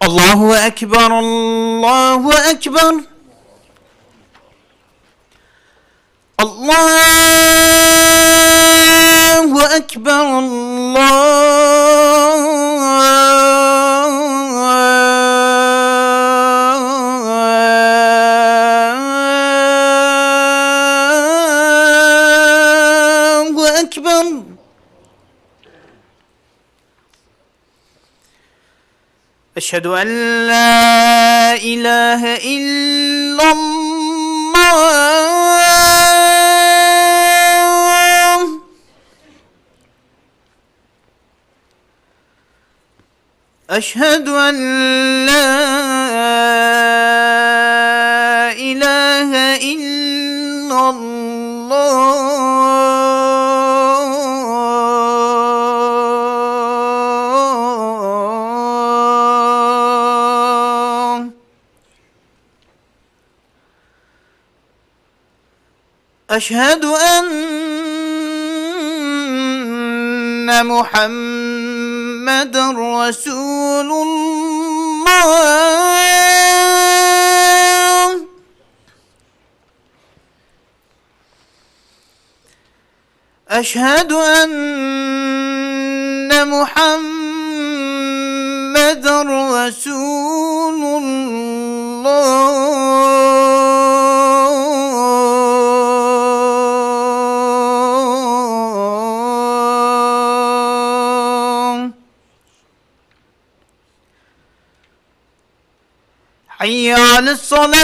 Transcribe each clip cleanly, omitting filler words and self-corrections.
الله أكبر الله أكبر الله أكبر الله أكبر. أشهد أن لا إله إلا الله. أشهد أن لا إله إلا الله. أشهد أن محمد رسول الله. أشهد أن محمد رسول الله. حي على الصلاة.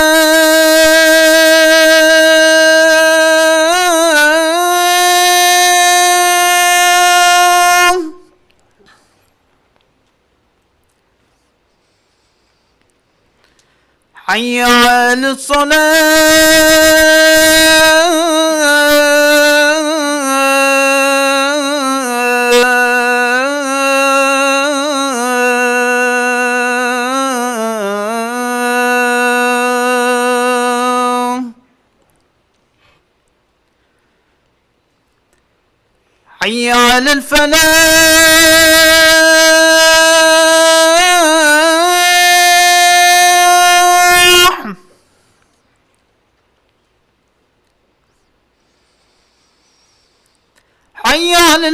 حي على حي على الفلاح. حي على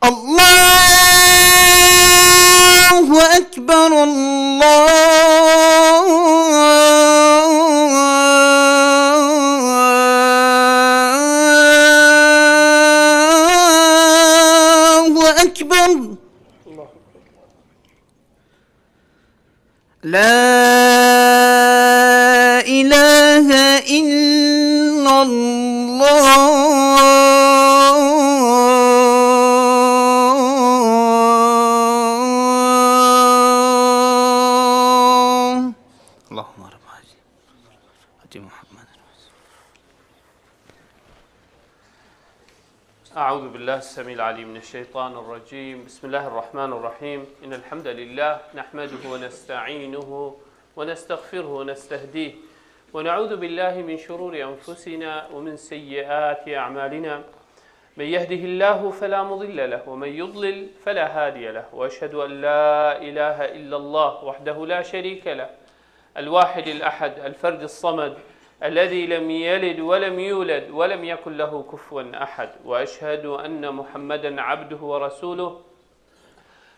الله أكبر الله أكبر. لا إله إلا الله. اللهم رب هدي محمد. أعوذ بالله السميع العليم من الشيطان الرجيم. بسم الله الرحمن الرحيم. إن الحمد لله نحمده ونستعينه ونستغفره ونستهديه ونعوذ بالله من شرور أنفسنا ومن سيئات أعمالنا. من يهده الله فلا مضل له ومن يضلل فلا هادي له. وأشهد أن لا إله إلا الله وحده لا شريك له الواحد الأحد الفرد الصمد الذي لم يلد ولم يولد ولم يكن له كفوا أحد. وأشهد أن محمدا عبده ورسوله.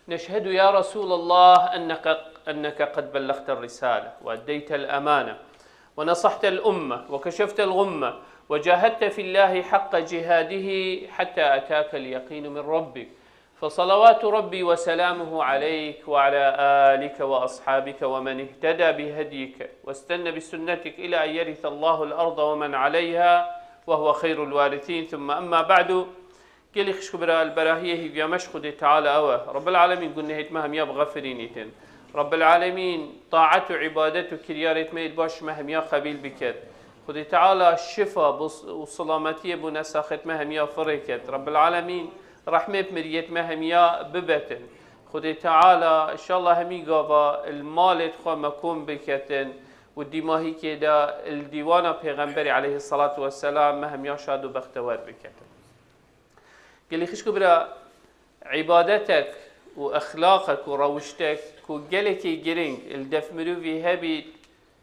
نشهد يا رسول الله أنك قد بلغت الرسالة وأديت الأمانة ونصحت الأمة وكشفت الغمة وجاهدت في الله حق جهاده حتى أتاك اليقين من ربك. فصلوات ربي وسلامه عليك وعلى آلك وأصحابك ومن اهتدى بهديك واستنى بسنتك إلى أن يرث الله الأرض ومن عليها وهو خير الوارثين. ثم أما بعد قال خشك برا البراهيه يا مشخد تعالى أوه رب العالمين قلنا هيت مهم يا بغفرينيتن رب العالمين طاعته عبادته كريارت ما يتباش مهم يا خبيل بكت خدي تعالى الشفاء والسلامتية بنسا ختمة هميا فريكت رب العالمين رحمة بمريت ما هميا ببتن خدي تعالى إن شاء الله همي قابا المال تخوى مكون بكتن والدماهي كده الديوانة پیغمبري عليه الصلاة والسلام ما هميا شادو بختوار بكتن قال لي خشكو برا عبادتك واخلاقك وروشتك وقالكي جرينج الدف مروفي هبي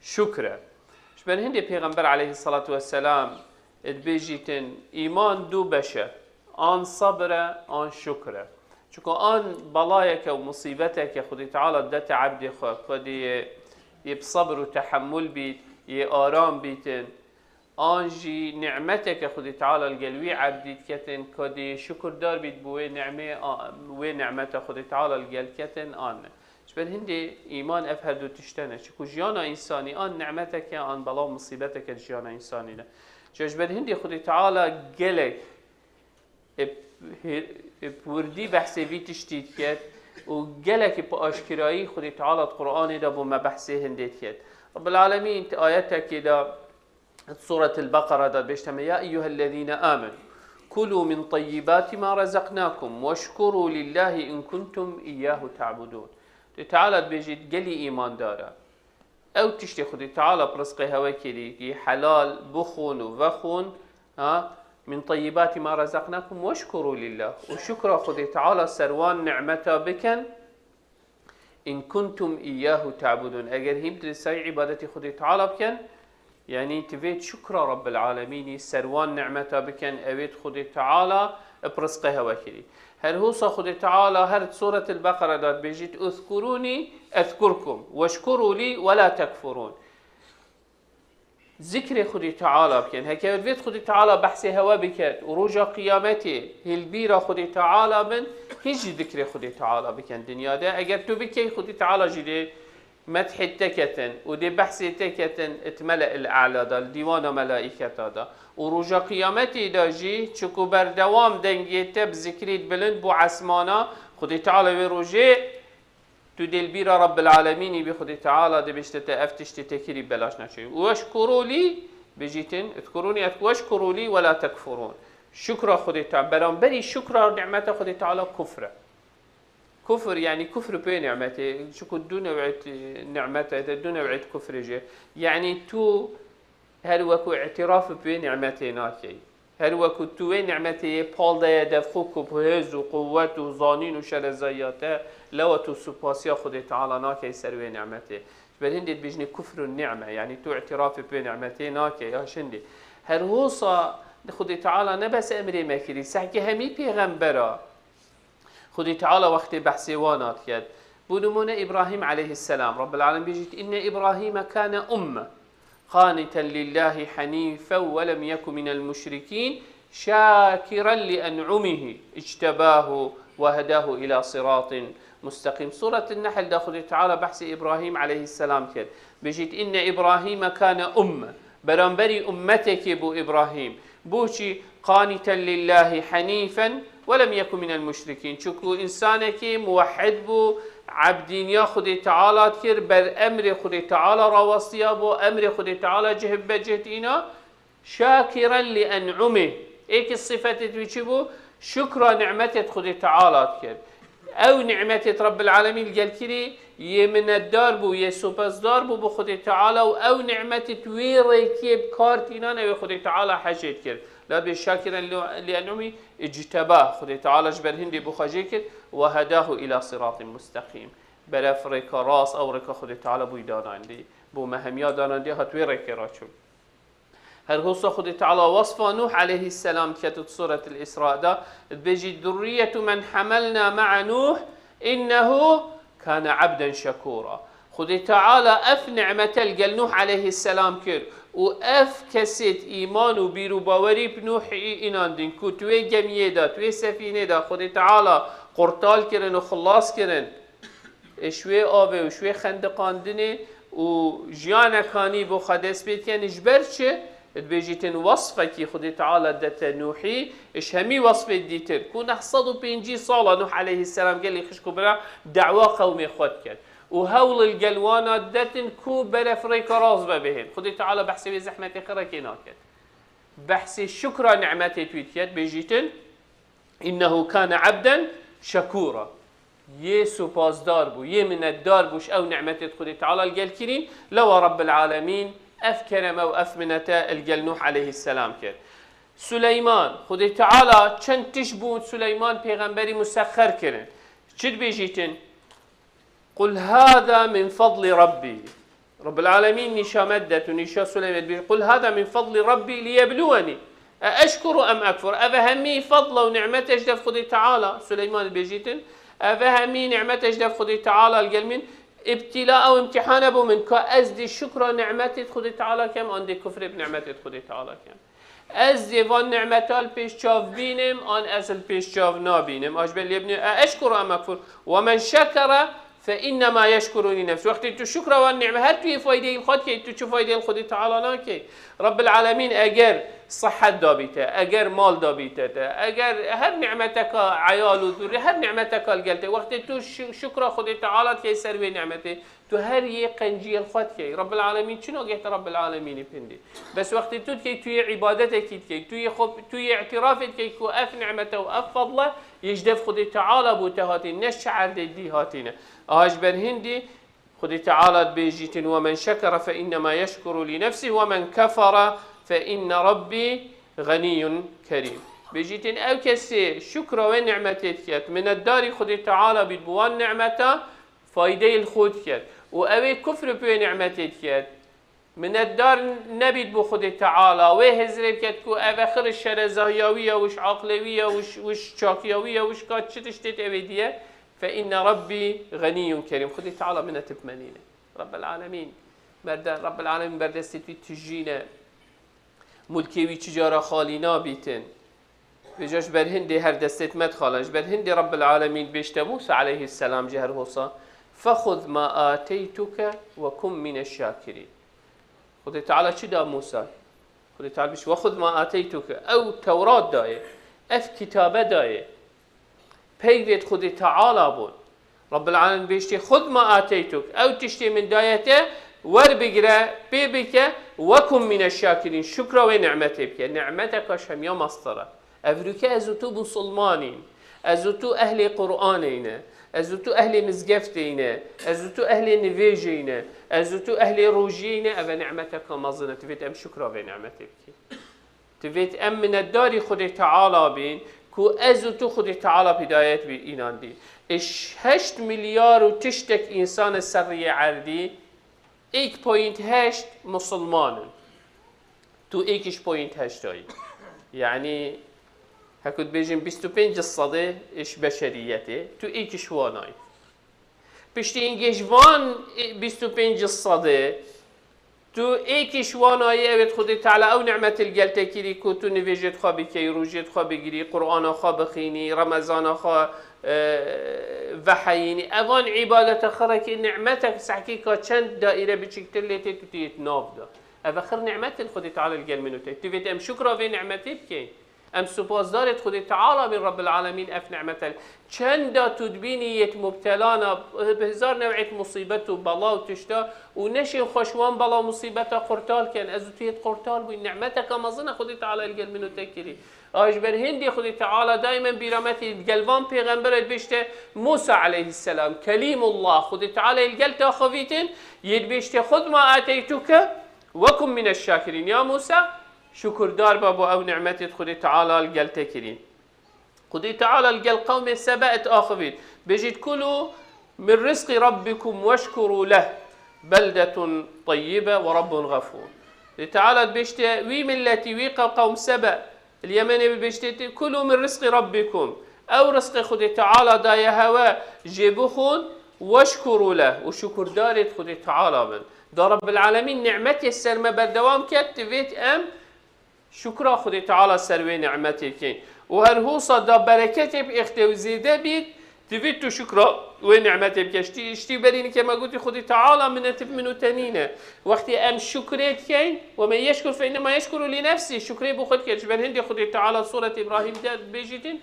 شكرا شبان هندي پیغمبر عليه الصلاة والسلام ادبيجيتن ايمان دو بشه آن صبره آن شكره چونکه آن بلايك ومصيبتك يا خدي تعالى دت عبدي خو خدي يبصبر وتحمل بيت يآرام بيتن آنجي نعمتك يا خدي تعالى القلوي عبدي كتن كدي شكر دار بيت بوي نعمة وين نعمته خدي تعالى القل كتن آن شبه هندي إيمان أفهد وتشتنه شكو جيانا إنساني آن نعمتك آن بلا مصيبتك جيانا إنساني له شبه هندي خدي تعالى قلك بوردي بحثي في تشتيت كت وقلك بأشكرائي خدي تعالى القرآن ده بما بحثي هنديت كت رب العالمين آياتك كده سورة البقرة ده بيشتمل يا أيها الذين آمنوا كلوا من طيبات ما رزقناكم واشكروا لله إن كنتم إياه تعبدون تعالى بيجي قلي إيمان دارا أو تشتي خدي تعالى برزق هواكي حلال بخون وفخون من طيبات ما رزقناكم واشكروا لله وشكرا خدي تعالى سروان نعمتا بكن إن كنتم إياه تعبدون أجر هم ترسي عبادتي خدي تعالى بكن يعني تفيد شكرا رب العالمين سروان نعمتا بكن أبيت خدي تعالى برزقها وكري هل هو خدي تعالى هل سورة البقرة دات بيجيت اذكروني أذكركم واشكروا لي ولا تكفرون ذكر خدي تعالى بكن هكذا بيت خدي تعالى بحثي هوا بكت ورجع قيامتي هالبيرة خدي تعالى من هيجي ذكر خدي تعالى بكن دنيا ده اگر تو بكي خدي تعالى جدي مدح تكتن ودي بحث تكتن اتملأ الأعلى دا الديوان ملائكة دا ورجا قيامتي دا جي چكو بردوام دنگيته بذكريت بلند بو عسمانا خدي تعالى وروجي تو دل بيرا رب العالمين بخدي تعالى دي بشتتا افتش تتكري بلاش نشي واشكروا لي بجيتن اذكروني واشكروا لي ولا تكفرون شكرا خدي تعالى برانبري شكرا نعمة خدي تعالى كفرة كفر يعني كفر بين نعمته شو دون وعد نعمته دون وعد كفر جه يعني تو هل وكو اعتراف بين نعمته ناكي هل وكو تو نعمته بال ده دفخوك بهز وقوة وظانين وشرزياته لو تو سباسيا خد تعالى ناكي سروي نعمته بدهندي بيجني كفر النعمة يعني تو اعتراف بين نعمته ناكي يا شندي هل هو صا خد تعالى نبس امري مكري سحكي همي پیغمبرا خدي تعالى وقت بحثي وانات كد بنمونا إبراهيم عليه السلام رب العالمين بيجيت إن إبراهيم كان أمة قانتا لله حنيفا ولم يكن من المشركين شاكرا لأنعمه اجتباه وهداه إلى صراط مستقيم سورة النحل دا خدي تعالى بحث إبراهيم عليه السلام كد بيجيت إن إبراهيم كان أمة برانبري أمتك بو إبراهيم بوشي قانتا لله حنيفا ولم يكن من المشركين شكو إنسانك موحد بو عبدين يا خدي تعالى كر بر أمر خدي تعالى رواسيا بو أمر خدي تعالى جهب بجهتنا شاكرا لأنعمه إيك الصفة تتويشبو شكرا نعمة خدي تعالى كر أو نعمة رب العالمين قال كري يمن الدار بو يسوبس دار بو خدي تعالى أو نعمة تويري كيب كارتينا نبي خدي تعالى حاجات كر لا بشاكرا لأنعمه اجتباه خدي تعالى جبر هندي بخاجيك وهداه إلى صراط مستقيم برف ريكا راس أو ريكا خدي تعالى بو داناندي بو مهميا داناندي هتوي ريكا راتشو هل هو خدي تعالى وصف نوح عليه السلام كتب سورة الإسراء ده بيجي ذرية من حملنا مع نوح إنه كان عبدا شكورا خدي تعالى أف نعمة القل نوح عليه السلام كر وأف كسيت إيمان وبيرو باوري بنوح إناندين كو توي جميع دا توي سفينة دا خدي تعالى قرطال كرن وخلاص كرن شوي آبه وشوي خندقاندنه وجيانا كاني بو خدس بيت كان جبر چه بيجيتن وصفه كي خدي تعالى دت نوحي ايش همي وصفه ديتر كون 150 صاله نوح عليه السلام قال لي خشكو برا دعوه قومي خد كان وهول القلوانات دتن كو بلفريك راز بهن خدي تعالى بحسي بزحمة خرك ناكد بحسي شكرا نعمتي تويتيت بيجيتن إنه كان عبدا شكورا يسو بازدار بو من الدار بوش أو نعمتي خدي تعالى القل كرين لو رب العالمين أفكر مو أفمنتا القل نوح عليه السلام كر سليمان خدي تعالى چند تشبون سليمان پیغمبري مسخر كرن چد بيجيتن قل هذا من فضل ربي رب العالمين نشا مدت ونشا سليمان قل هذا من فضل ربي ليبلوني أشكر أم أكفر أفهمي فضل ونعمته جدف خدي تعالى سليمان بيجيتن أفهمي نعمته جدف خدي تعالى القلمين ابتلاء أو امتحان أبو من كأزدي شكر نعمته خدي تعالى كم عندي كفر بنعمته خدي تعالى كم أزدي وان نعمتال پیش چاو بینم آن اصل پیش چاو نابینم أجبل يبني أشكر أم أكفر ومن شكر فإنما يشكر لنفسه وقت تو شكر والنعمة هل توي فايدة الخد كي تو شو فايدة الخد تعالى ناكي رب العالمين أجر صحة دابيته أجر مال دابيته أجر هر نعمتك عيال وذرية هر نعمتك الجلته وقت تو شكر خد تعالى كي سروي نعمته تو هر يقنجي الخد كي رب العالمين شنو قلت رب العالمين بندي بس وقت تو كي توي عبادتك كي توي خب توي اعترافك كي كو أف نعمته وأف فضله يجدف خد تعالى بوتهاتي نشعر دي هاتينا أجبر هندي خدي تعالى بيجيتن ومن شكر فإنما يشكر لنفسه ومن كفر فإن ربي غني كريم بيجيتن أو كسي شكر ونعمتك من الدار خدي تعالى بدبوان نعمته فايدة الخود كت وأوي كفر بنعمتك من الدار نبيد بخدي تعالى وهزرب كتكو أواخر الشر زهياوية وش عقلوية وش شاكياوية وش كات شتشتت أبدية فإن ربي غني كريم خدي تعالى من تبمنينه رب العالمين رب العالمين بردستي تجينا ملكي وتجارة خالينا بيتن بجاش برهندي هر دستت مد خالج برهندي رب العالمين بيشت موسى عليه السلام جهر هوصا فخذ ما آتيتك وكن من الشاكرين خدي تعالى شدا موسى خدي تعالى بيش وخذ ما آتيتك أو توراة داية أف كتابة داية بيجت خدي تعالى بود رب العالمين بيشتي خذ ما آتيتك أو تشتي من دايته وربقرا بيبك وكن من الشاكرين شكرا ونعمتك نعمتك شميا مصدرة أفريكا أزوتو بسلمانين أزوتو أهل قرآنين أزوتو أهل مزقفتين أزوتو أهل نفيجين أزوتو أهل روجين أفا نعمتك مظنة تفيت أم شكرا ونعمتك تفيت أم من الدار خدي تعالى بين كو أزوتو خدي تعالى بدايات بإينان دي إش 8 مليار وتشتك إنسان السرية عردي 1.8 مسلمان تو 1.8 تاي يعني هكذا بيجين 25 الصدى إيش بشريته تو 1 شواناي بشتي إنجيش وان 25 الصدى تو 1 شواناي أبد خدي تعالى أو نعمة الجلتة كيري كو تو نفيجت خابي كي روجت خابي جري قرآن خاب خيني رمضان خا وحييني أوان عبادة خرك نعمتك سحكي كاتشند دائرة بشكل اللي تتوتيت نافدا أفخر نعمة خدي تعالى الجل منو تفيد أم شكرا في نعمتك كي أم سبازدار خدي تعالى من رب العالمين أف نعمة چند تدبيني يتمبتلانا بهزار نوعية مصيبة وبلا وتشتا ونشي خوشوان بلا مصيبة قرطال كان أزوتيت قرطال بو نعمتك مظنة خدي تعالى الجل منو تكري أجبر هندي خدي تعالى دائما برمتي الجلوان پیغمبر بيشته موسى عليه السلام كليم الله خدي تعالى الجل تاخذيتن يدبيشته خذ ما آتيتك وكن من الشاكرين يا موسى شكر دار بابو أو نعمتي خدي تعالى الجل تكرين خدي تعالى الجل قوم سبأت آخذين بيجد كلوا من رزق ربكم واشكروا له بلدة طيبة ورب غفور تعالى بيشته وي ملتي ويقى قوم سبأ اليمني بيشته كلوا من رزق ربكم أو رزق خدي تعالى دايا هوا جيبوخون واشكروا له وشكر دارت خدي تعالى من دا رب العالمين نعمتي السرمة بالدوام كتفيت أم شكرا خدي تعالى سروي نعمتي كين وهرهوصة دا بركتي بإختو زيادة بيت تفيت شكرا ونعمتي بكشتي اشتي بريني كما قلت خدي تعالى منو تنينة وقت أم شكريت كين ومن يشكر فإنما يشكر لنفسه شكري بخد كيش بل هندي خدي تعالى سورة إبراهيم بيجيتين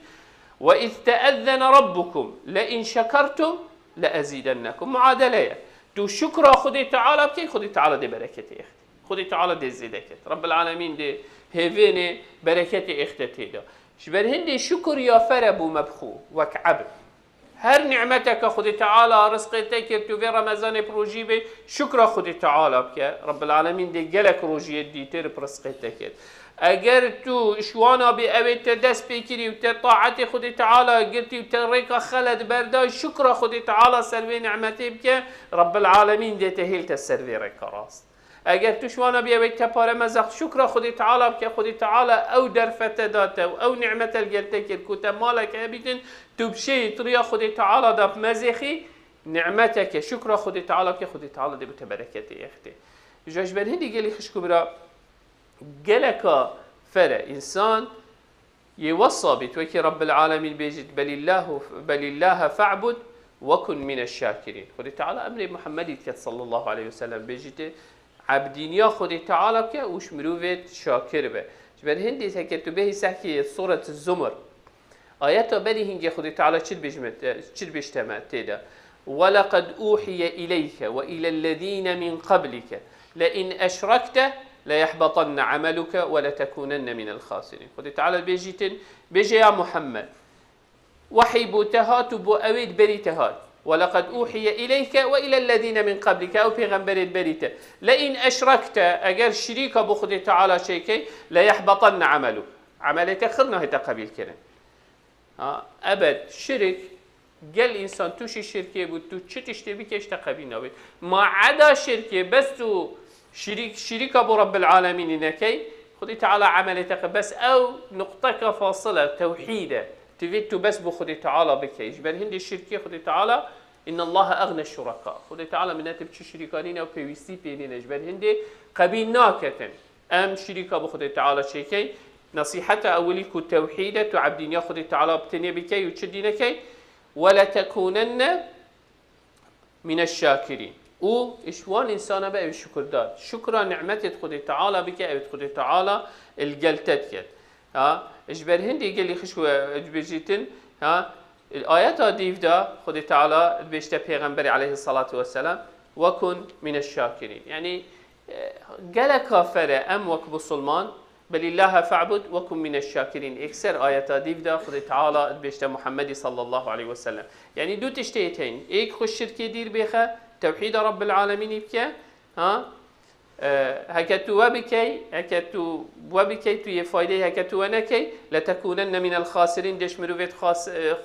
وإذ تأذن ربكم لئن شكرتم لأزيدنكم معادلة تو شكر خدي تعالى بكي خدي تعالى دي بركتي اختي خدي تعالى دي زيدكت رب العالمين دي هيفيني بركتي اختتي دا شبر هندي شكر يا فربو مبخو وكعبد هر نعمتك خدي تعالى رزقتك تو في رمضان بروجي بي شكر خدي تعالى بك رب العالمين دي جلك روجي دي تر برزقتك اگر تو شوانا بي اويت دست بكري وتطاعتي خدي تعالى قلتي وتريك خلد برداي شكر خدي تعالى سلوي نعمتي بك رب العالمين دي تهيلت السلوي ريك راست اگر تو شوانا بي اويت تپاره مزق شكر خدي تعالى بك خدي تعالى او درفت داته او نعمت الجلتك الكوت مالك ابيتن تو بشي طريقه خدي تعالى داف مزخي نعمتك شكر خدي تعالى بك خدي تعالى دي بتبركتي اختي جاش بالهندي قال لي خشكو برا قالك فرع إنسان يوصى بتوكي رب العالمين بيجد بل الله فاعبد وكن من الشاكرين خدي تعالى أمر محمد صلى الله عليه وسلم بيجد عبدين يا خدي تعالى بك وش مروفت شاكر به جبر هندي سكتوا به سحكي سورة الزمر آيات بني هنجي خدي تعالى شد بيجتمع تدا ولقد أوحي إليك وإلى الذين من قبلك لئن أشركت لا يحبطن عملك ولا تكونن من الخاسرين خدي تعالى بيجي يا محمد وحي بوتهات وبو أويد بريتهات ولقد أوحي إليك وإلى الذين من قبلك أو بيغمبر بريته لئن أشركت أجر شريك بو خدي تعالى شيكي لا يحبطن عملك خرنا هتا قبيل كرن أبد شرك قال إنسان توشي شركة بود تو چه تشتبي كيش تقبيل نبي ما عدا شركة بس تو شريك أبو رب العالمين نكي خدي تعالى عملتك بس أو نقطة فاصلة توحيدة تفيدتو بس بخدي تعالى بكيش بل هندي الشركة خدي تعالى إن الله أغنى الشركاء خدي تعالى من ناتب شريكانين أو بيويسي بينينش بل هندي قبيل ناكتن أم شريك أبو خدي تعالى شيكي نصيحة أوليكو توحيدة تعبدين يا خدي تعالى بتني بكي وتشدينكي ولا تكونن من الشاكرين او اشوان انسان بقى بالشكر داد شكرا نعمتي خدي تعالى بك او خدي تعالى الجلتت كد اجبر هندي قال لي خشو اجبجيتن الايات ديف دا خدي تعالى بيشتا پیغمبر عليه الصلاه والسلام وكن من الشاكرين يعني قال كافر ام وك بسلمان بل الله فاعبد وكن من الشاكرين اكثر ايات ديف دا خدي تعالى بيشتا محمد صلى الله عليه وسلم يعني دو تشتيتين ايك خش شركه دير بيخه توحيد رب العالمين بك هكتو وبكي هكتو وبكي تو يفايده هكتو ونكي لتكونن من الخاسرين دش مروفيت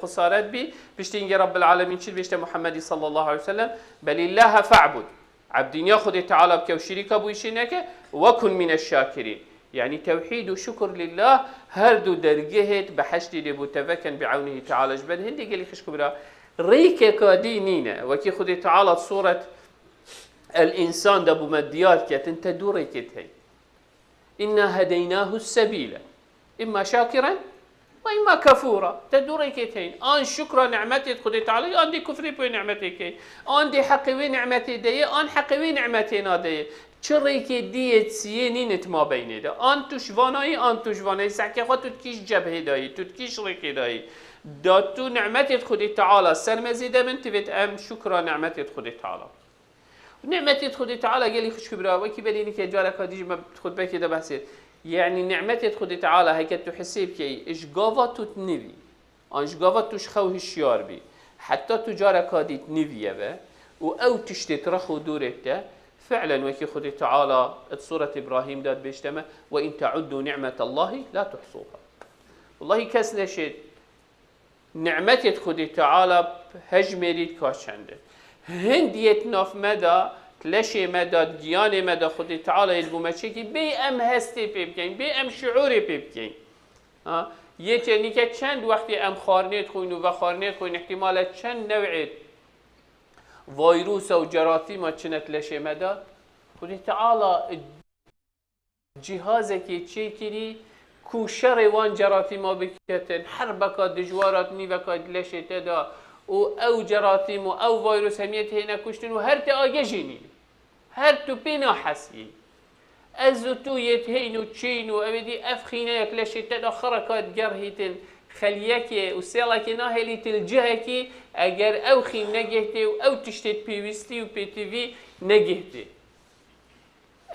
خسارات بي بيشتينجي رب العالمين شل بيشت محمد صلى الله عليه وسلم بل الله فاعبد عبدين ياخذ تعالى بك وشريك ابو يشينك وكن من الشاكرين يعني توحيد وشكر لله هردو درجهت بحشد لبو تفكن بعونه تعالى جبل هندي قال لي خش كبرى ريك كادينينا وكي خدي تعالى صورة الإنسان دبو مديار كت انت دوري كتهي إنا هديناه السبيل إما شاكرا وإما كفورا تدوري كتهين آن شكرا نعمتي خدي تعالى آن دي كفري بوي نعمتي كي آن دي حقوي نعمتي دي آن حقوي نعمتي نادي چري كي دي تسيني نت ما بيني ده آن توشواناي سعكي خود تكيش جبهي داي تكيش ريكي داي داتو نعمتي خدي تعالى سرمزيده من تبت ام شكرا نعمتي خدي تعالى نعمتي خدي تعالى قال لي خش كبرى وكي باليني كي جارك ديجي ما بتخد بك ده بحث يعني نعمتي خدي تعالى هيك تحسب كي ايش قافا تنبي ايش قافا تشخو هشيار بي حتى تجارك دي تنبي به او تشترخ دورته فعلا وكي خدي تعالى سوره ابراهيم داد بيشتمه وان تعدوا نعمه الله لا تحصوها والله كسنا شيء نعمتي خدي تعالى هجمريد كاشنده هنديت ناف مدى تلاشي مدى دياني مدى خدي تعالى البومشيكي بي ام هستي بيبكين بي ام شعوري بيبكين يتني كچند وقتی ام خارنيت خوين و خارنيت خوين احتمال چند نوع فيروس او جراثيم چنه تلاشي مدى خدي تعالى جهازك چي كري کوشر وان جراثیم بکتن حربک دجوارات نیوک دلشت دا او جراثیم او ویروس همیت هینا کشتن و هر تا آگه هر تو پینا حسی از تو یت هینو چین و ابدی افخینه یک لشت دا خرکات گرهیتن خلیەکێ و سێڵێکی ناهێلیت الجهەکی ئەگەر ئەو خیم نەگەهتێ و ئەو تشتێت پێویستی و پێتیڤی نەگەهتێ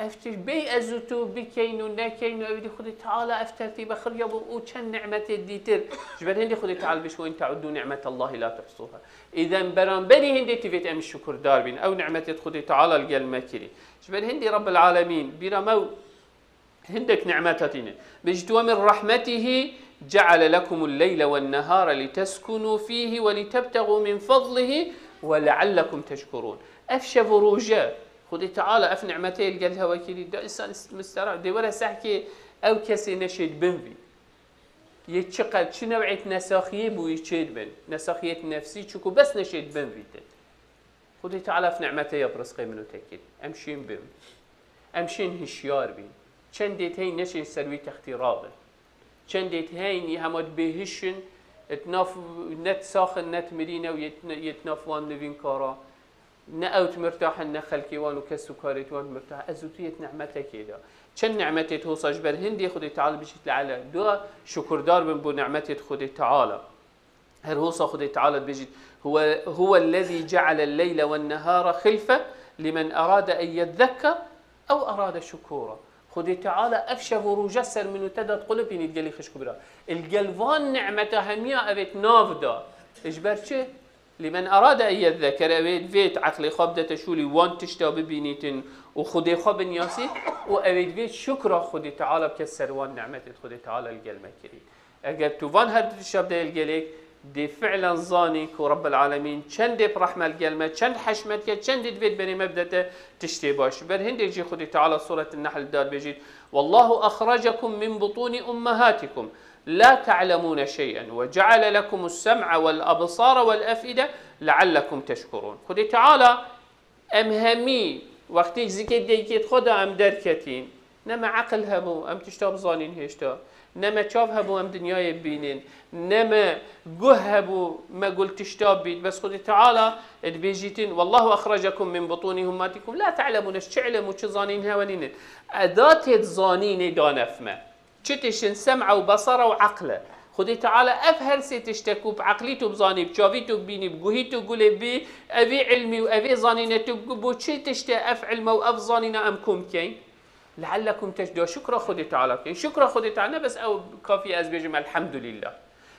ئەفتش بێ ئەزوت و بکەین و نەکەین و ئەویدی خودی تعالى ئەف تەرتیبە خڕیە بوو و چەند نعمەتێت دیتر جبەر هەندی خودی تعالى بێش وإن تعدوا نعمة الله لا تحصوها إذا بەرامبەری هەندێ تیڤێت ئەمی شکردار بین ئەو نعمەتێت خودی تعالى لەگەڵمە کردی جبەر هەندی رب العالمين بیرەمە و هندك نعمتين بجد ومن رحمته جعل لكم الليل والنهار لتسكنوا فيه ولتبتغوا من فضله ولعلكم تشكرون أفشى فروجة خذي تعالى أف نعمتي الجلها وكيلي دا إنسان مسترع دي ولا سحكي أو كسي نشيد بنفي يتشقل شو نوعية نساخية بو يشيد بن نساخية نفسي شكو بس نشيد بنفي خذي تعالى أف نعمتي يبرز قيمنو تكيد أمشين بن أمشين هشيار بين چندێت هەین نەچین سەروی تەختیڕاڵن چندێت هەینی هەمووت بێهشن نەت ساخن نەت مرینە و یەتنافوان نوین کارا نە ئەوت مرتاحن نە خەلکیوان و کەس و کارێتوان مرتاح ئەزوتویەت نعمەتەکێدا چەند نعمەتێت هۆساش بەر هەندێ خودی تعالى بشیت لەعلە دو شکردار بن بۆ نعمەتێت خودی تعالى هەر هۆسا خودی تعالى بژیت هو الذي جعل الليل والنهار خلفة لمن أراد أن يذكر أو أراد شكورا خدي تعالى أفشى وروجسر منو تدت قلب يني تقلي خش كبرى الجلفان نعمته هميا أبيت نافدا إجبر شيء لمن أراد أن يذكر أبيت فيت عقلي خبدة شولي وان تشتا ببينيتن وخدي خب نياسي وأبيت فيت شكرا خدي تعالى بكسر وان نعمته خدي تعالى الجل مكري أجر توفان هاد الشاب ده الجليك دي فعلا ظانيك ورب العالمين چند برحمة القلمة چند حشمتك چند دفيت بني مبدأ تشتي باش بل هندي يجي خدي تعالى سورة النحل دار بيجي والله أخرجكم من بطون أمهاتكم لا تعلمون شيئا وجعل لكم السمع والأبصار والأفئدة لعلكم تشكرون خدي تعالى أمهمي وقت زكيت ديكيت خدا أم دركتين نما عقل هبو أم تشتاب ظانين هشتا نما چاف هبو ام دنیای بینین نما گه هبو ما قلت اشتاب بيت بس خذي تعالى بيجيتين والله أخرجكم من بطون أمهاتكم لا تعلمون ايش تعلموا شو ظانين هونين أداة ظانين دانفما شتشن سمع وبصر وعقله خذي تعالى أفهر سيتشتكوا بعقليتو بظاني بشافيتو بيني بجوهيتو قولي بي أبي علمي وأبي ظانينتو بو شتشت أفعل وأف ظانينا أمكم كين لعلكم تجدوا شكرا خدي تعالى شكرا خدي تعالى بس او كافي ازبيجم الحمد لله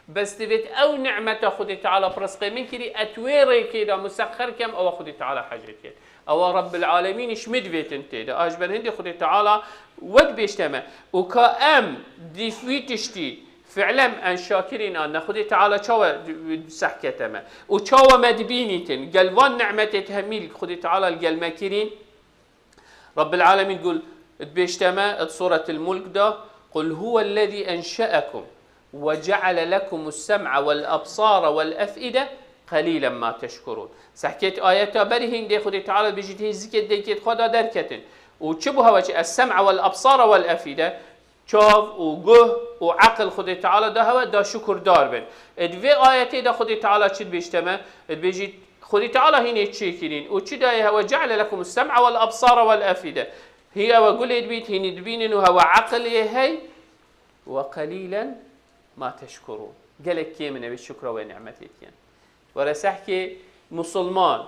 بس تبيت او نعمه خدي تعالى برزقي من كري اتويري كده مسخر كم او خدي تعالى حاجتك او رب العالمين شمد بيت انت ده اجبر هندي خدي تعالى ود بيشتمه وكام دي فيتشتي فعلا ان شاكرين ان خدي تعالى شو سحكتما وشو مدبينيتن قلبان نعمه تهميل خدي تعالى القلمكرين رب العالمين يقول بيشتما سورة الملك ده قل هو الذي أنشأكم وجعل لكم السمع والأبصار والأفئدة قليلا ما تشكرون سحكيت آياتا بريهن دي خدي تعالى بيجيت هي زكت ديكيت خدا دركتن وشبها وجه السمع والأبصار والأفئدة شاف وجه وعقل خدي تعالى ده هو ده شكر دار بن ادفي آياتي ده خدي تعالى شد بيشتما بيجيت خدي تعالى هنا تشيكين وشدا هو جعل لكم السمع والأبصار والأفئدة هي وقول يدبيت هني دبين وهو عقل هي وقليلا ما تشكرون قالك كي من بالشكر ونعمتك يعني ورسحكي مسلمان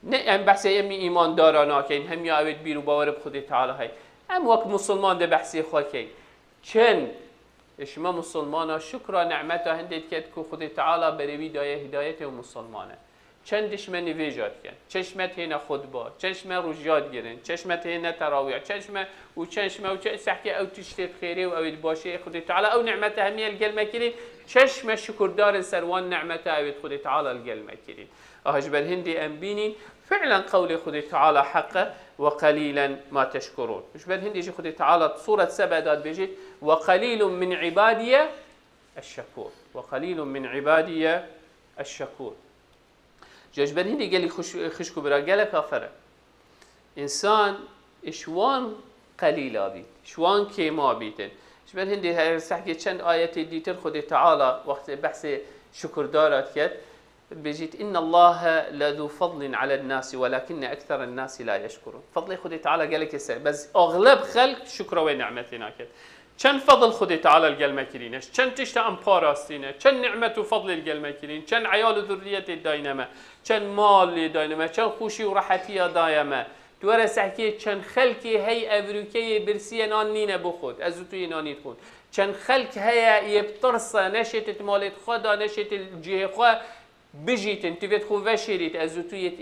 نه ام بحث امي ايمان دارانا كاين هم يا ابد بيرو باور بخدي تعالى هي ام وقت مسلمان ده بحثي خو كاين چن اشما مسلمانا شكر نعمته هندت كتكو خدي تعالى بري دايه هدايته ومسلمانه چندش من نویجات کن چشمت هنا خطبه چشم روجات گرن چشمت هنا تراویح چشم و سحكي او تشتت خيري و او باشه خدي تعالى او نعمته هميه القلمه كريم چشم شكردار سروان نعمته او خدي تعالى القلمه كريم اهجبر هندي انبيني فعلا قول خدي تعالى حقه وقليلا ما تشكرون مش بل هندي يجي خدي تعالى صوره سبع داد بيجي وقليل من عبادي الشكور وقليل من عبادي الشكور جاجبر هندي قال لي خشكو برا قال كافره انسان اشوان قليلا بيت شوان كيما بيتن جبر هندي سحكي چند ايات ديتر خدي تعالى وقت بحث شكر دارات كت بيجيت ان الله لذو فضل على الناس ولكن اكثر الناس لا يشكرون فضل خدي تعالى قال لك بس اغلب خلق شكر ونعمتنا كت چند فضل خودی تعالی الگل مکرینش، چند تشت ام پاراستینه، چند نعمت و فضل الگل مکرین، چند عیال و ذریت داینمه، چند مال داینمه، چند خوشی و راحتی دایمه. دوره سحکی چند خلکی هی افریقی برسی نان نینه بخود، از توی نانیت خود. چند خلک هی یبترسه نشت مالت خدا نشت الجه خدا بجیتن تبیت خو وشیریت از تویت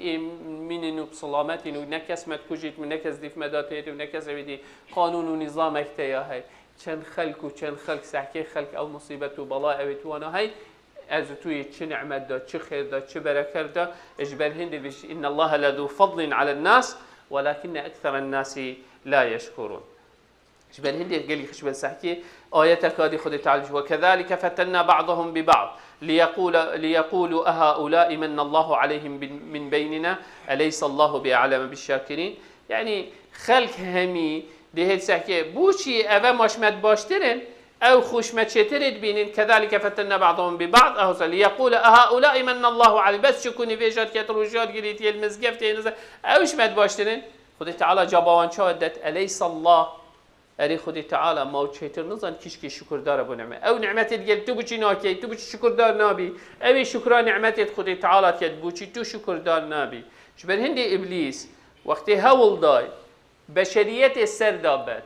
مینن و بسلامتین و نکس مد کجیت و نکس دیف مداتیت و نکس ویدی قانون و نظام اکتیا هی. چند خلق و چند خلق سحکی خلق او مصیبت و بلاء و توانا هی از توی چه نعمت داد چه خیر داد چه برکت داد اجبر هندی بش ان الله لذو فضل على الناس ولكن اكثر الناس لا يشكرون. اجبر هندي قال لي خش بالسحكي آياتك هذه خذ تعالى وكذلك فتنا بعضهم ببعض ليقولوا أهؤلاء من الله عليهم من بيننا أليس الله بأعلم بالشاكرين. يعني خلق همي ده السحكي بوشي أبا مشمت باشترن أو خوشمت شترد بينن كذلك فتنا بعضهم ببعض أهو ليقول أهؤلاء من الله عليهم بس شكوني فيجات كتروجات قليت المزقفت أو شمت باشترن خذ تعالى جابوان شهدت أليس الله أري خدي تعالى ما وشيتر نظن كيش شكر دار أبو نعمة أو نعمة تقول تو بتشي ناكي تو بتشي شكر دار نابي أبي شكرا نعمة خدي تعالى تبوشي تو شكر دار نابي شبه هندي إبليس وقت هول داي بشرية السر دابت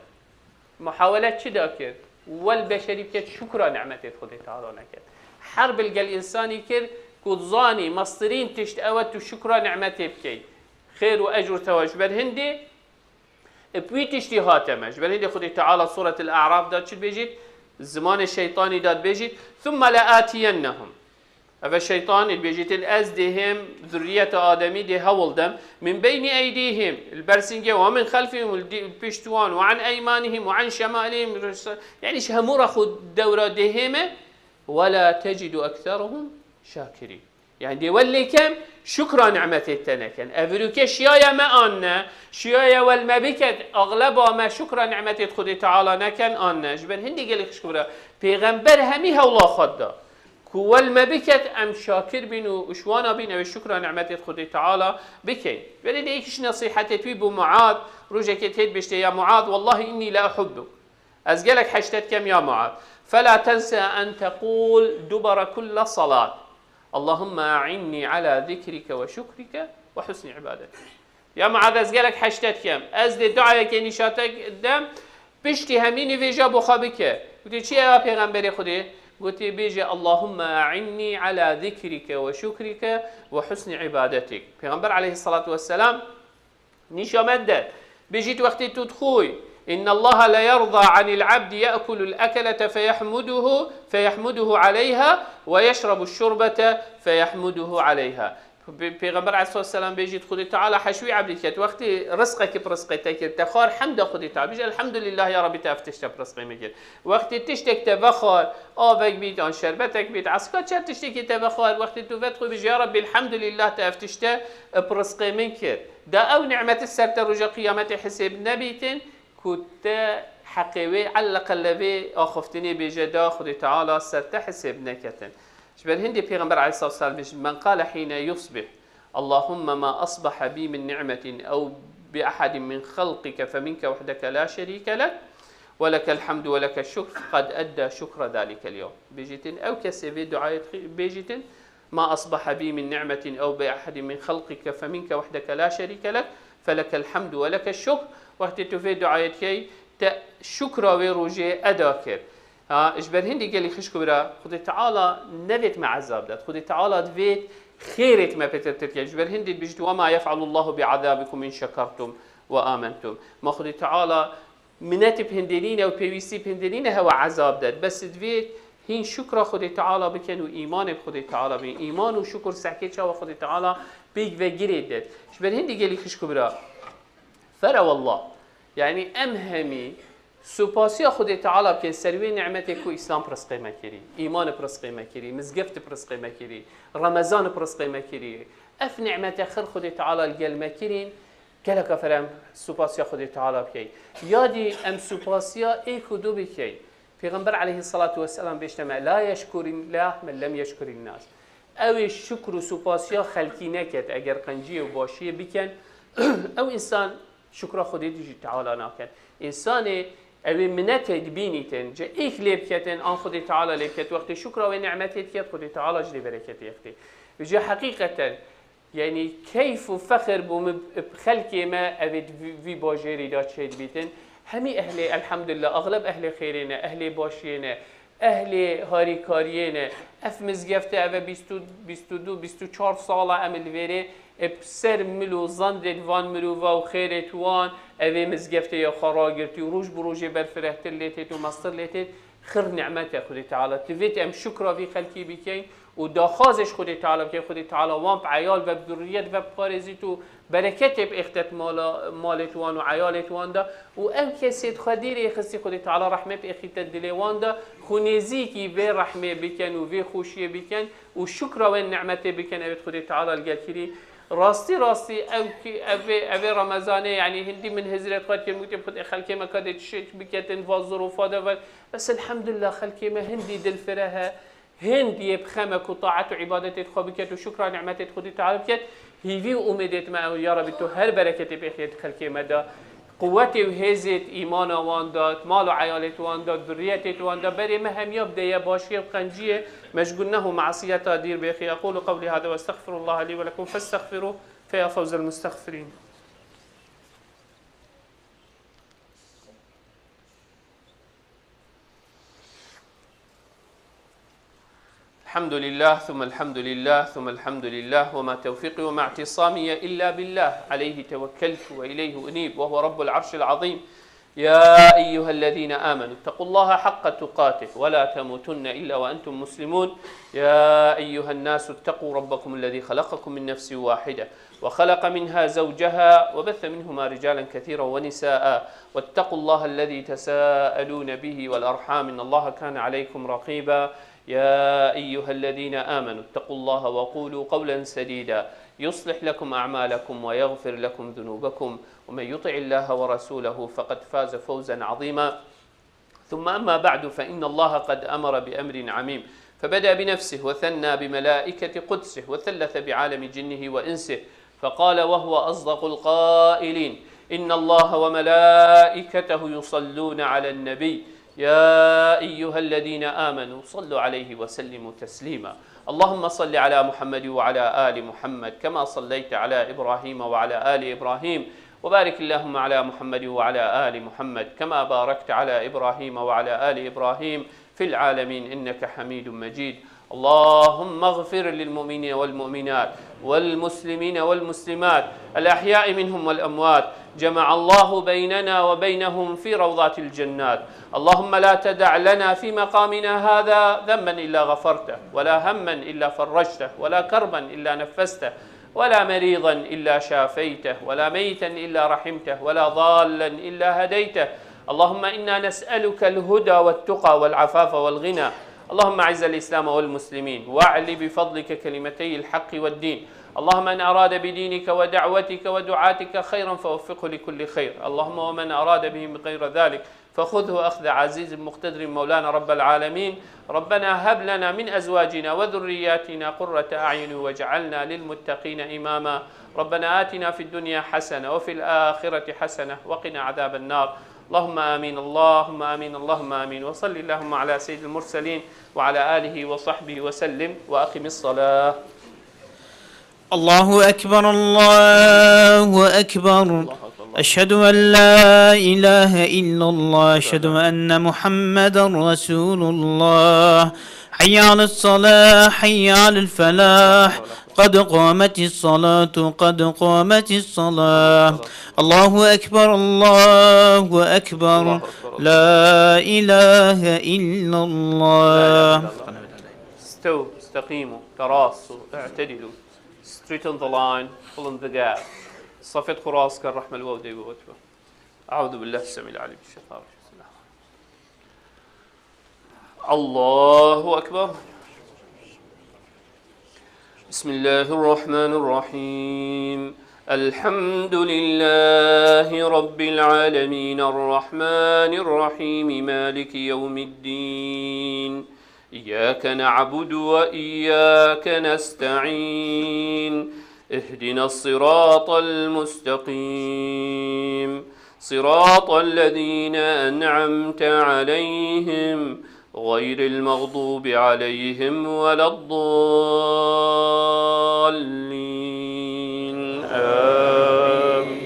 محاولات شي داكر والبشرية كت شكرا نعمة خدي تعالى نكت حرب الجل إنساني كر كوزاني مصدرين تشت أوت شكرا نعمة بكي خير وأجر توجبر هندي بويتش دي هاتمش بل هندي خدي تعالى سورة الأعراف داد شد بيجيت الزمان الشيطاني داد بيجيت ثم لآتينهم هذا الشيطان اللي بيجيت الأزدهم ذرية آدمي دي هولدم من بين أيديهم البرسنجة ومن خلفهم البشتوان وعن أيمانهم وعن شمالهم يعني شهمورا خد دورة دهمة ولا تجد أكثرهم شاكرين يعني دي ولي كم شكرا نعمتي تنكن أفروك شيايا ما أنا شيايا والمبكت أغلبها ما شكرا نعمتي خدي تعالى نكن أنا جبن هندي قال شكرا بيغمبر همي هولا خدا كوال مبكت أم شاكر بينو وشوانا بينو الشكرا نعمتي خدي تعالى بكين بل إيش نصيحتي توي بو معاذ رجع كتير بشتي يا معاذ والله إني لا أحبك أزقلك حشتت كم يا معاذ فلا تنسى أن تقول دبر كل صلاة اللهم أعني على ذكرك وشكرك وحسن عبادتك. يا معاذ أزقلك حشتت كم أزد الدعاء كنيشاتك قدام بشتي هميني فيجا بخابك قلت شيء يا پیغمبر خدي قلت بيجي اللهم أعني على ذكرك وشكرك وحسن عبادتك. پیغمبر عليه الصلاة والسلام نيشا مدد بيجيت وقت تدخوي إن الله لا يرضى عن العبد يأكل الأكلة فيحمده عليها ويشرب الشربة فيحمده عليها. پیغمبر علیه السلام بيجيت خدي تعالى حشوي عبدك وقت رزقك برزقتك تخار حمد خدي تعالى بيجي الحمد لله يا ربي تفتشت برزقي مكر وقت تشتك تبخار آبك بيت عن شربتك بيت عسكر شر تشتكي تبخار وقت تفتخ بيجي يا ربي الحمد لله تفتشت برزقي مكر ده أو نعمة السرت رجع قيامة حساب نبيتن كنت حقيقي على قلبي أخفتني بجدا خدي تعالى سرت حساب نكتن شبه هندي پیغمبر عليه الصلاة والسلام من قال حين يصبح اللهم ما أصبح بي من نعمة أو بأحد من خلقك فمنك وحدك لا شريك لك ولك الحمد ولك الشكر قد أدى شكر ذلك اليوم بيجيتن أو كسبي دعاء بيجيتن ما أصبح بي من نعمة أو بأحد من خلقك فمنك وحدك لا شريك لك فلك الحمد ولك الشكر وقت تفيد دعايتك شكر وروجي أداكر اجبر هندي قال لي خشكو برا خدي تعالى نبيت مع عذاب دات خدي تعالى دفيت خيرت ما بتترك اجبر هندي بيجت وما يفعل الله بعذابكم إن شكرتم وآمنتم ما خدي تعالى مناتب هندلين وبيويسي هندلين هو عذاب دات بس دفيت هين شكر خدي تعالى بكن وإيمان بخدي تعالى بين إيمان وشكر سحكيت شو خدي تعالى بيج وجريد دات اجبر هندي قال لي خشكو برا فرا والله يعني أمهمي سپاسی خود تعالی که سروی نعمتی کو اسلام پرس قیمه کری ایمان پرس قیمه کری مزگفت پرس قیمه کری رمضان پرس قیمه کری اف نعمت خیر خود تعالی الگل مکرین کلا کفرم سپاسی خود تعالی بکی یادی ام سپاسی ای کدو بکی پیغمبر علیه الصلاة والسلام بیشتما لا یشکر الله من لم یشکر الناس او شکر و سپاسی خلقی نکد اگر قنجی و باشی بکن او انسان شکر خود تعالی نکد انسان أبي منت بينيتن جا إيك لبكتن أن خدي تعالى لبكت وقت شكر ونعمتي تيت خدي تعالى جدي بركتي يختي جا حقيقة يعني كيف فخر بخلقي ما أبي في باجري دات شيء بيتن همي أهلي الحمد لله أغلب أهلي خيرنا أهلي باشينا أهلي هاري كارينا أف مزجفت أبي 22 سالة عمل فيري بسر ملو زندت وان ملو و خيرت وان أبي مزجفت يا خراجرتي وروج بروج برفرهت الليتت ومصر ليتت خير نعمته خدي تعالى تفيت أم شكرا في خلقي بكين وداخازش خدي تعالى بكين خدي تعالى وان بعيال وبذرية وبارزيت وبركات بإختت مالت وان وعيالت وان دا وأم كسيد خديري خسي خدي تعالى رحمة بإختت دلي وان دا خنزيكي في رحمة بكين وفي خوشية بكين وشكرا وين نعمته بكين أبي خدي تعالى الجاكري راستي أبي رمضان يعني هندي من هزرة قد كم خد خلكي ما كادت شيء بكتن فالظروف هذا بس الحمد لله خلكي ما هندي دل فرها هندي بخمك وطاعة وعبادة خبكت وشكرا نعمة خدي تعالى بكت هيفي وأمدت معه يا رب تو هر بركة بخير خلكي مدى قوتي وهزت إيمانا واندات مال وعيالت واندات ذريتت واندات بري مهم يبدأ يباشي وقنجية مشغولنه معصية دير بخي أقول قولي هذا واستغفر الله لي ولكم فاستغفروه فيا فوز المستغفرين. الحمد لله ثم الحمد لله ثم الحمد لله وما توفيقي وما اعتصامي إلا بالله عليه توكلت وإليه أنيب وهو رب العرش العظيم. يا أيها الذين آمنوا اتقوا الله حق تقاته ولا تموتن إلا وأنتم مسلمون. يا أيها الناس اتقوا ربكم الذي خلقكم من نفس واحدة وخلق منها زوجها وبث منهما رجالا كثيرا ونساء واتقوا الله الذي تساءلون به والأرحام إن الله كان عليكم رقيبا. يا أيها الذين آمنوا اتقوا الله وقولوا قولا سديدا يصلح لكم أعمالكم ويغفر لكم ذنوبكم ومن يطع الله ورسوله فقد فاز فوزا عظيما. ثم أما بعد فإن الله قد أمر بأمر عميم فبدأ بنفسه وثنى بملائكة قدسه وثلث بعالم جنه وإنسه فقال وهو أصدق القائلين إن الله وملائكته يصلون على النبي يا أيها الذين آمنوا صلوا عليه وسلموا تسليما. اللهم صل على محمد وعلى آل محمد كما صليت على إبراهيم وعلى آل إبراهيم وبارك اللهم على محمد وعلى آل محمد كما باركت على إبراهيم وعلى آل إبراهيم في العالمين إنك حميد مجيد. اللهم اغفر للمؤمنين والمؤمنات والمسلمين والمسلمات الأحياء منهم والأموات جمع الله بيننا وبينهم في روضات الجنات. اللهم لا تدع لنا في مقامنا هذا ذنبا إلا غفرته ولا هما إلا فرجته ولا كربا إلا نفسته ولا مريضا إلا شافيته ولا ميتا إلا رحمته ولا ضالا إلا هديته. اللهم إنا نسألك الهدى والتقى والعفاف والغنى. اللهم أعز الإسلام والمسلمين واعل بفضلك كلمتي الحق والدين. اللهم من أراد بدينك ودعوتك ودعاتك خيرا فوفقه لكل خير. اللهم ومن أراد بهم غير ذلك فخذه أخذ عزيز مقتدر مولانا رب العالمين. ربنا هب لنا من أزواجنا وذرياتنا قرة أعين واجعلنا للمتقين إماما. ربنا آتنا في الدنيا حسنة وفي الآخرة حسنة وقنا عذاب النار. اللهم آمين اللهم آمين اللهم آمين. وصل اللهم على سيد المرسلين وعلى آله وصحبه وسلم وأقم الصلاة. الله أكبر الله أكبر أشهد أن لا إله إلا الله أشهد أن محمدا رسول الله. حي على الصلاة حي على الفلاح قد قامت الصلاة قد قامت الصلاة. الله أكبر الله أكبر لا إله إلا الله. استووا استقيموا تراصوا اعتدلوا. Straighten the line, pull in the gap. صفت خراسك الرحمة الودي ووجبه. أعوذ بالله السميع العليم من الشيطان الرجيم. الله أكبر. بسم الله الرحمن الرحيم. الحمد لله رب العالمين الرحمن الرحيم مالك يوم الدين إياك نعبد وإياك نستعين اهدنا الصراط المستقيم صراط الذين أنعمت عليهم غير المغضوب عليهم ولا الضالين آمين.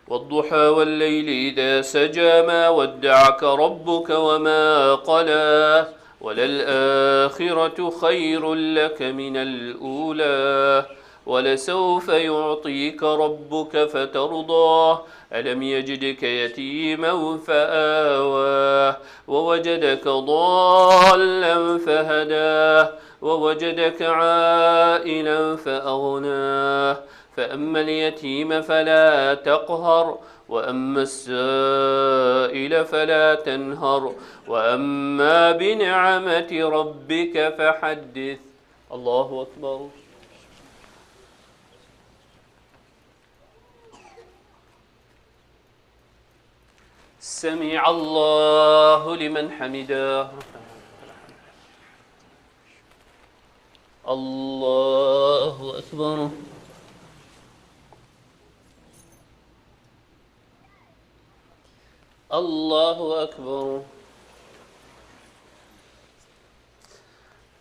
والضحى والليل إذا سجى ما ودعك ربك وما قلى وللآخرة خير لك من الأولى ولسوف يعطيك ربك فترضى ألم يجدك يتيما فآوى ووجدك ضالا فهدى ووجدك عائلا فأغنى فأما اليتيم فلا تقهر وأما السائل فلا تنهر وأما بنعمة ربك فحدث. الله أكبر. سمع الله لمن حمده. الله أكبر. الله أكبر.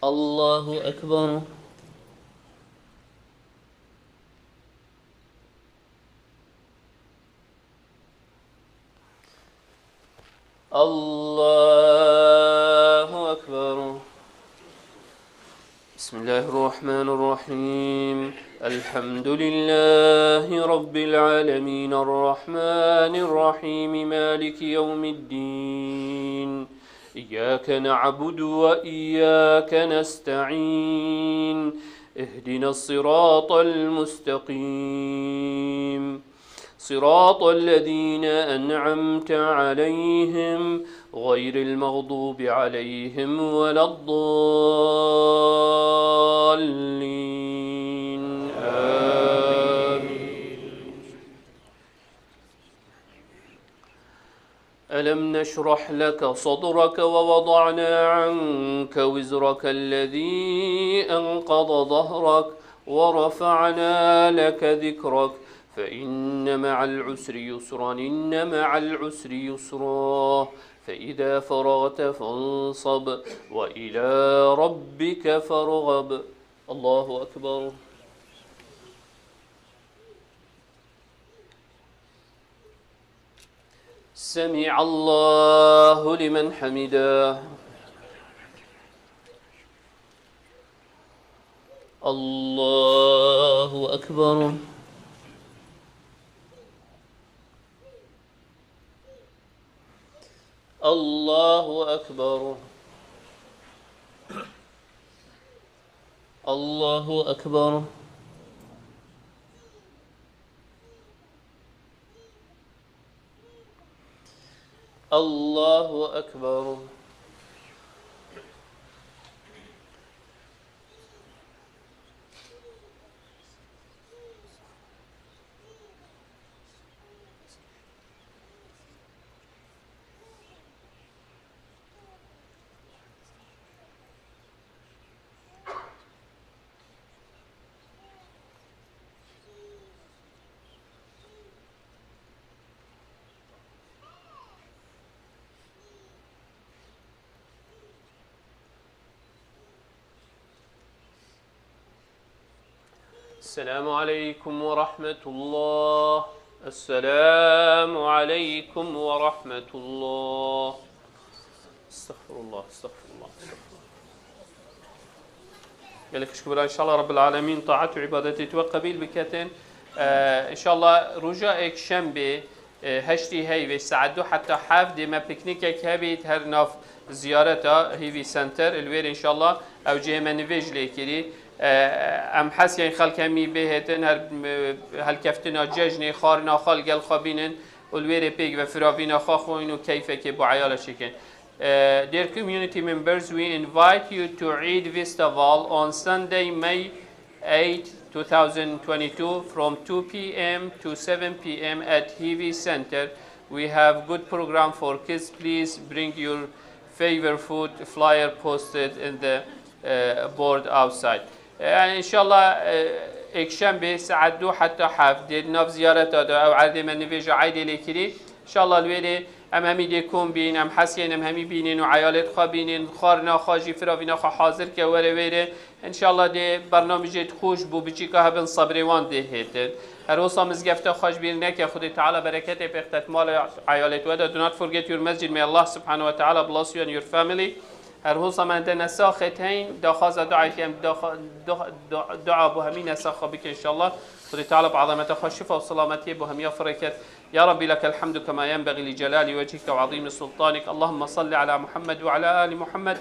الله أكبر. الله أكبر. بسم الله الرحمن الرحيم. الحمد لله رب العالمين الرحمن الرحيم مالك يوم الدين إياك نعبد وإياك نستعين اهدنا الصراط المستقيم صراط الذين أنعمت عليهم غير المغضوب عليهم ولا الضالين آمين. ألم نشرح لك صدرك ووضعنا عنك وزرك الذي أنقض ظهرك ورفعنا لك ذكرك فإن مع العسر يسرا إن مع العسر يسرا فإذا فرغت فانصب وإلى ربك فارغب. الله أكبر. سمع الله لمن حمده. الله أكبر. الله أكبر. الله أكبر. الله أكبر. السلام عليكم ورحمة الله. السلام عليكم ورحمة الله. استغفر الله استغفر الله استغفر الله. قال لك شكرا إن شاء الله رب العالمين طاعت وعبادتي وقبيل بكتن إن شاء الله رجاء شنبه هشتي هاي ساعة 2 حتى حافظ ما بيكنيكك هبيت هر ناف زيارتها هيفي سنتر الوير إن شاء الله أو جهة منفيج ليكري ام حس يعني خلق همي بهتن هل كفتنا ججني خارنا خلق الخابينن والويري بيك وفراوينا خاخوين وكيفك بعيال شكن. Dear community members, we invite you to Eid Festival on Sunday, May 8, 2022 from 2 p.m. to 7 p.m. at Hivi Center. We have good program for kids. Please bring your favorite food flyer posted in the board outside. إن شاء الله اكشنبه ساعت 2 حتى 7 دي ناف زيارت دادا او عرض من نویج عید لیکری ان شاء الله الویله ام همی دیکون بین ام حسین ام همی بینین و عیالت خوا بینین خارنا خاجی فراوینا خوا حاضر که وره وره ان شاء الله دی برنامج خوش بو بچی که هبن صبروان ده هتن هر روز مزگفته خوش بیرنه که خود تعالی برکت به مال عیالت ودا. Do not forget your masjid. May Allah subhanahu wa ta'ala bless you and your family. هر روز من ده نساختين داخاز دعاء كم دعاء بهمي نساخ بك ان شاء الله. خود تعالى بعظمته خشفه وسلامته بهمي فركت يا ربي لك الحمد كما ينبغي لجلال وجهك وعظيم سلطانك. اللهم صل على محمد وعلى آل محمد.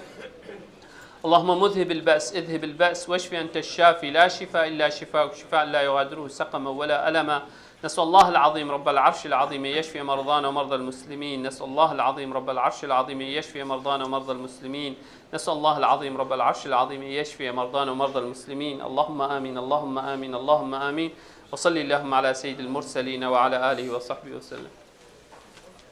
اللهم مذهب البأس اذهب البأس واشف أنت الشافي لا شفاء إلا شفاءك شفاء لا يغادره سقما ولا ألما. نسأل الله العظيم رب العرش العظيم يشفي مرضانا ومرضى المسلمين. نسأل الله العظيم رب العرش العظيم يشفي مرضانا ومرضى المسلمين. نسأل الله العظيم رب العرش العظيم يشفي مرضانا ومرضى المسلمين. اللهم آمين اللهم آمين اللهم آمين. وصلي اللهم على سيد المرسلين وعلى آله وصحبه وسلم.